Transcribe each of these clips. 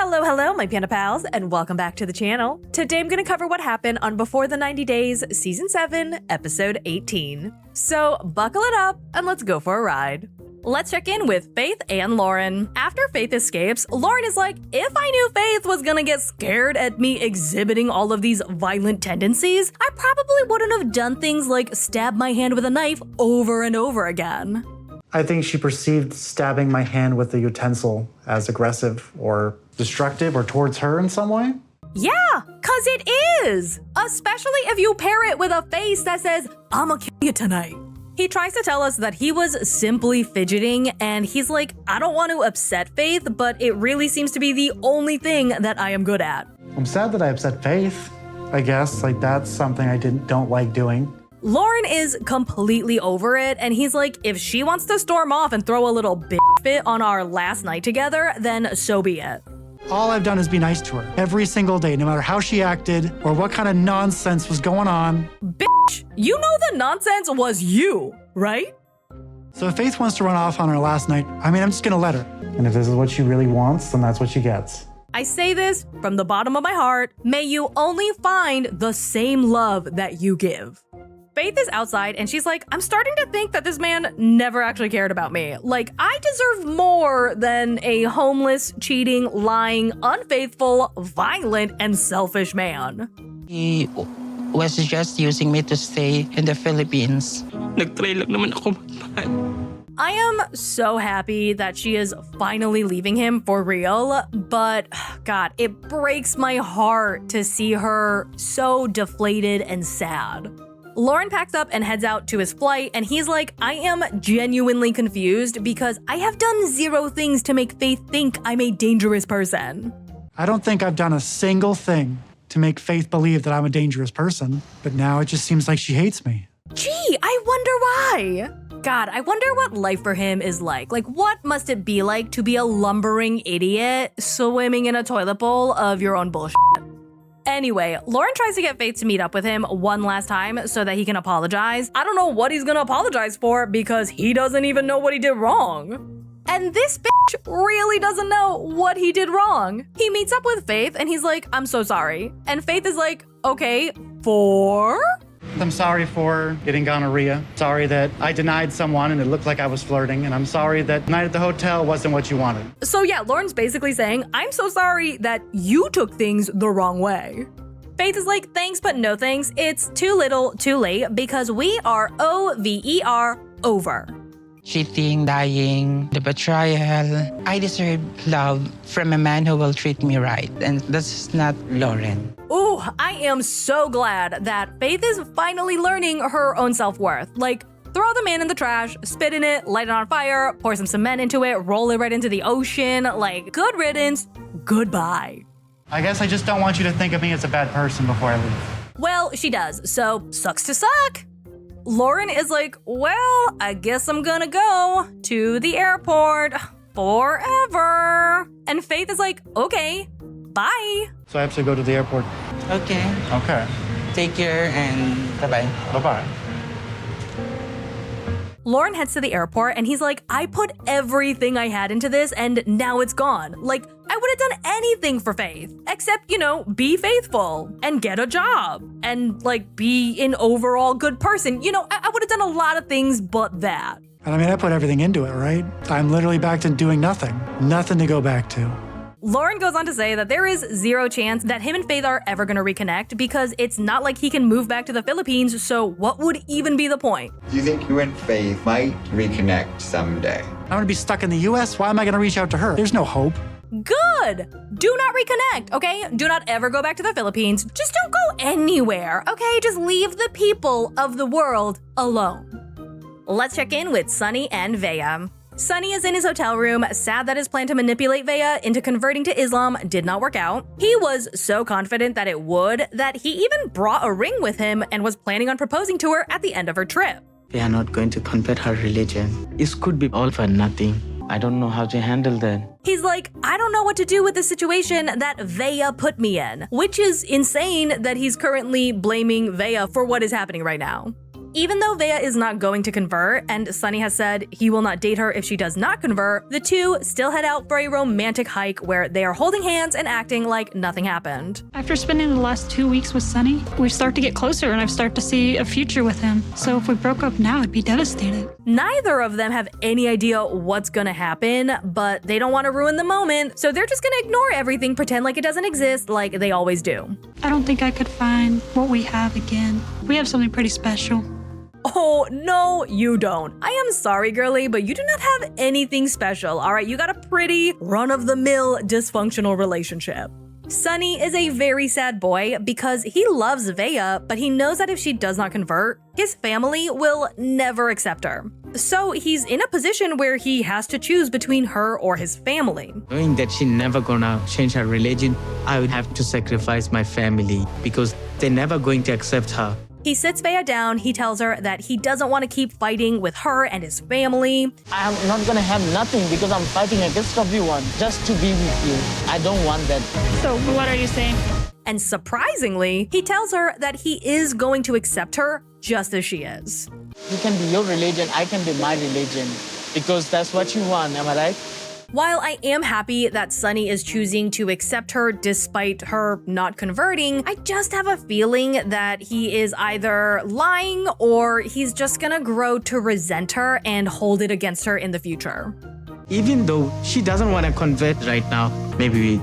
Hello, my Panda pals, and welcome back to the channel. Today I'm going to cover what happened on Before the 90 Days, Season 7, Episode 18. So buckle it up and let's go for a ride. Let's check in with Faith and Loren. After Faith escapes, Loren is like, if I knew Faith was gonna get scared at me exhibiting all of these violent tendencies, I probably wouldn't have done things like stab my hand with a knife over and over again. I think she perceived stabbing my hand with the utensil as aggressive or destructive or towards her in some way. Yeah, cause it is! Especially if you pair it with a face that says, I'ma kill you tonight. He tries to tell us that he was simply fidgeting, and he's like, I don't want to upset Faith, but it really seems to be the only thing that I am good at. I'm sad that I upset Faith, I guess. Like, that's something I don't like doing. Loren is completely over it, and he's like, if she wants to storm off and throw a little bitch fit on our last night together, then so be it. All I've done is be nice to her every single day, no matter how she acted or what kind of nonsense was going on. Bitch, you know the nonsense was you, right? So if Faith wants to run off on her last night, I'm just gonna let her. And if this is what she really wants, then that's what she gets. I say this from the bottom of my heart. May you only find the same love that you give. Faith is outside and she's like, I'm starting to think that this man never actually cared about me. Like, I deserve more than a homeless, cheating, lying, unfaithful, violent, and selfish man. He was just using me to stay in the Philippines. Nagtry lang naman ako magmahal. I am so happy that she is finally leaving him for real, but God, it breaks my heart to see her so deflated and sad. Loren packs up and heads out to his flight, and he's like, I am genuinely confused because I have done zero things to make Faith think I'm a dangerous person. I don't think I've done a single thing to make Faith believe that I'm a dangerous person, but now it just seems like she hates me. Gee, I wonder why. God, I wonder what life for him is like. Like, what must it be like to be a lumbering idiot swimming in a toilet bowl of your own bullshit? Anyway, Loren tries to get Faith to meet up with him one last time so that he can apologize. I don't know what he's gonna apologize for because he doesn't even know what he did wrong. And this bitch really doesn't know what he did wrong. He meets up with Faith and he's like, I'm so sorry. And Faith is like, okay, for? I'm sorry for getting gonorrhea. Sorry that I denied someone and it looked like I was flirting. And I'm sorry that the night at the hotel wasn't what you wanted. So yeah, Loren's basically saying, I'm so sorry that you took things the wrong way. Faith is like, thanks, but no thanks. It's too little, too late, because we are OVER over. Cheating, dying, the betrayal. I deserve love from a man who will treat me right, and that's not Loren. Ooh, I am so glad that Faith is finally learning her own self-worth. Like, throw the man in the trash, spit in it, light it on fire, pour some cement into it, roll it right into the ocean. Like, good riddance, goodbye. I guess I just don't want you to think of me as a bad person before I leave. Well, she does, so sucks to suck. Loren is like, well, I guess I'm gonna go to the airport forever. And Faith is like, okay, bye. So I have to go to the airport. Okay. Okay. Take care and bye-bye. Bye-bye. Loren heads to the airport and he's like, I put everything I had into this and now it's gone. Like, I would have done anything for Faith, except, be faithful and get a job and like be an overall good person. I would have done a lot of things but that. And I put everything into it, right? I'm literally back to doing nothing. Nothing to go back to. Loren goes on to say that there is zero chance that him and Faith are ever gonna reconnect because it's not like he can move back to the Philippines, so what would even be the point? Do you think you and Faith might reconnect someday? I'm gonna be stuck in the US. Why am I gonna reach out to her? There's no hope. Good! Do not reconnect, okay? Do not ever go back to the Philippines. Just don't go anywhere, okay? Just leave the people of the world alone. Let's check in with Sunny and Veah. Sunny is in his hotel room, sad that his plan to manipulate Veah into converting to Islam did not work out. He was so confident that it would that he even brought a ring with him and was planning on proposing to her at the end of her trip. We are not going to convert her religion. This could be all for nothing. I don't know how to handle that. He's like, I don't know what to do with the situation that Veah put me in, which is insane that he's currently blaming Veah for what is happening right now. Even though Veah is not going to convert, and Sunny has said he will not date her if she does not convert, the two still head out for a romantic hike where they are holding hands and acting like nothing happened. After spending the last 2 weeks with Sunny, we start to get closer and I've started to see a future with him. So if we broke up now, I'd be devastated. Neither of them have any idea what's gonna happen, but they don't want to ruin the moment, so they're just gonna ignore everything, pretend like it doesn't exist, like they always do. I don't think I could find what we have again. We have something pretty special. Oh, no, you don't. I am sorry, girly, but you do not have anything special, all right? You got a pretty run-of-the-mill dysfunctional relationship. Sunny is a very sad boy because he loves Veah, but he knows that if she does not convert, his family will never accept her. So he's in a position where he has to choose between her or his family. Knowing that she never gonna change her religion, I would have to sacrifice my family because they're never going to accept her. He sits Veah down, he tells her that he doesn't want to keep fighting with her and his family. I'm not gonna have nothing because I'm fighting against everyone just to be with you. I don't want that. So what are you saying? And surprisingly, he tells her that he is going to accept her just as she is. You can be your religion, I can be my religion because that's what you want, am I right? While I am happy that Sunny is choosing to accept her despite her not converting, I just have a feeling that he is either lying or he's just gonna grow to resent her and hold it against her in the future. Even though she doesn't want to convert right now, maybe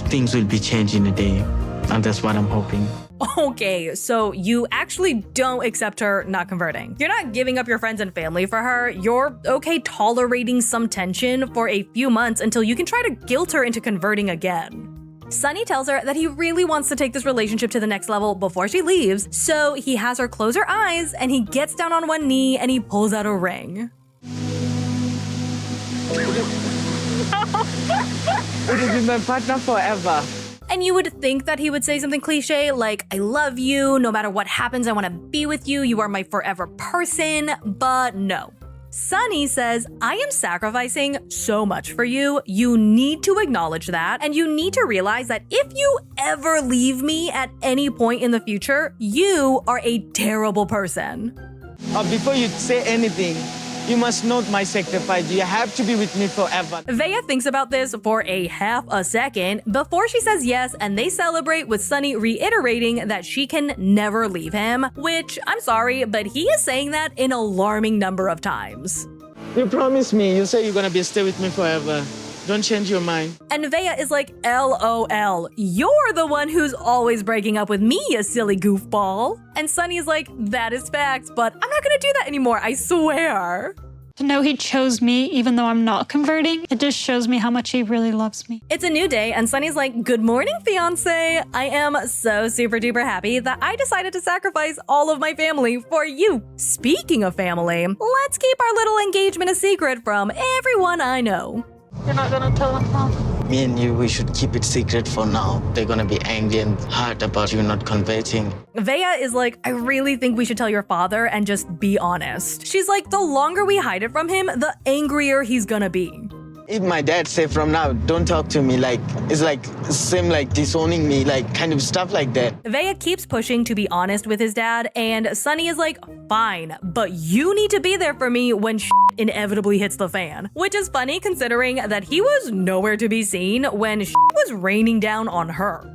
things will be changed in a day. And that's what I'm hoping. Okay, so you actually don't accept her not converting. You're not giving up your friends and family for her. You're okay tolerating some tension for a few months until you can try to guilt her into converting again. Sunny tells her that he really wants to take this relationship to the next level before she leaves, so he has her close her eyes and he gets down on one knee and he pulls out a ring. It will be my partner forever. And you would think that he would say something cliche like, I love you, no matter what happens, I want to be with you, you are my forever person, but no. Sunny says, I am sacrificing so much for you, you need to acknowledge that, and you need to realize that if you ever leave me at any point in the future, you are a terrible person. Before you say anything, you must note my sacrifice. You have to be with me forever. Veah thinks about this for a half a second before she says yes, and they celebrate with Sunny reiterating that she can never leave him, which, I'm sorry, but he is saying that an alarming number of times. You promised me. You say you're gonna stay with me forever. Don't change your mind. And Veah is like, LOL, you're the one who's always breaking up with me, you silly goofball. And Sunny's like, that is facts, but I'm not gonna do that anymore, I swear. To know he chose me even though I'm not converting, it just shows me how much he really loves me. It's a new day, and Sunny's like, good morning, fiance. I am so super duper happy that I decided to sacrifice all of my family for you. Speaking of family, let's keep our little engagement a secret from everyone I know. You're not gonna tell him, Mom? Me and you, we should keep it secret for now. They're gonna be angry and hurt about you not converting. Veah is like, I really think we should tell your father and just be honest. She's like, the longer we hide it from him, the angrier he's gonna be. If my dad say from now, don't talk to me, like, it's like, same like disowning me, like kind of stuff like that. Veah keeps pushing to be honest with his dad, and Sunny is like, fine, but you need to be there for me when shit inevitably hits the fan. Which is funny considering that he was nowhere to be seen when shit was raining down on her.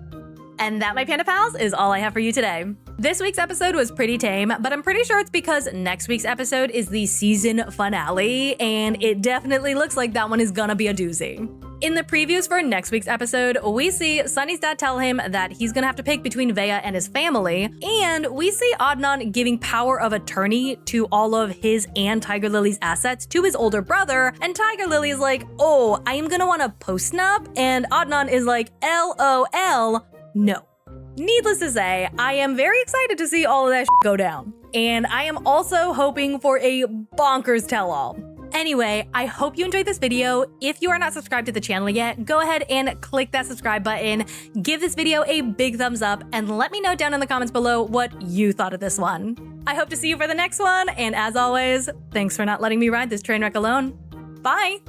And that, my Panda Pals, is all I have for you today. This week's episode was pretty tame, but I'm pretty sure it's because next week's episode is the season finale, and it definitely looks like that one is gonna be a doozy. In the previews for next week's episode, we see Sunny's dad tell him that he's gonna have to pick between Veah and his family, and we see Adnan giving power of attorney to all of his and Tiger Lily's assets to his older brother, and Tiger Lily is like, oh, I am gonna want a post-nup, and Adnan is like, LOL, no. Needless to say, I am very excited to see all of that go down. And I am also hoping for a bonkers tell-all. Anyway, I hope you enjoyed this video. If you are not subscribed to the channel yet, go ahead and click that subscribe button, give this video a big thumbs up, and let me know down in the comments below what you thought of this one. I hope to see you for the next one, and as always, thanks for not letting me ride this train wreck alone. Bye!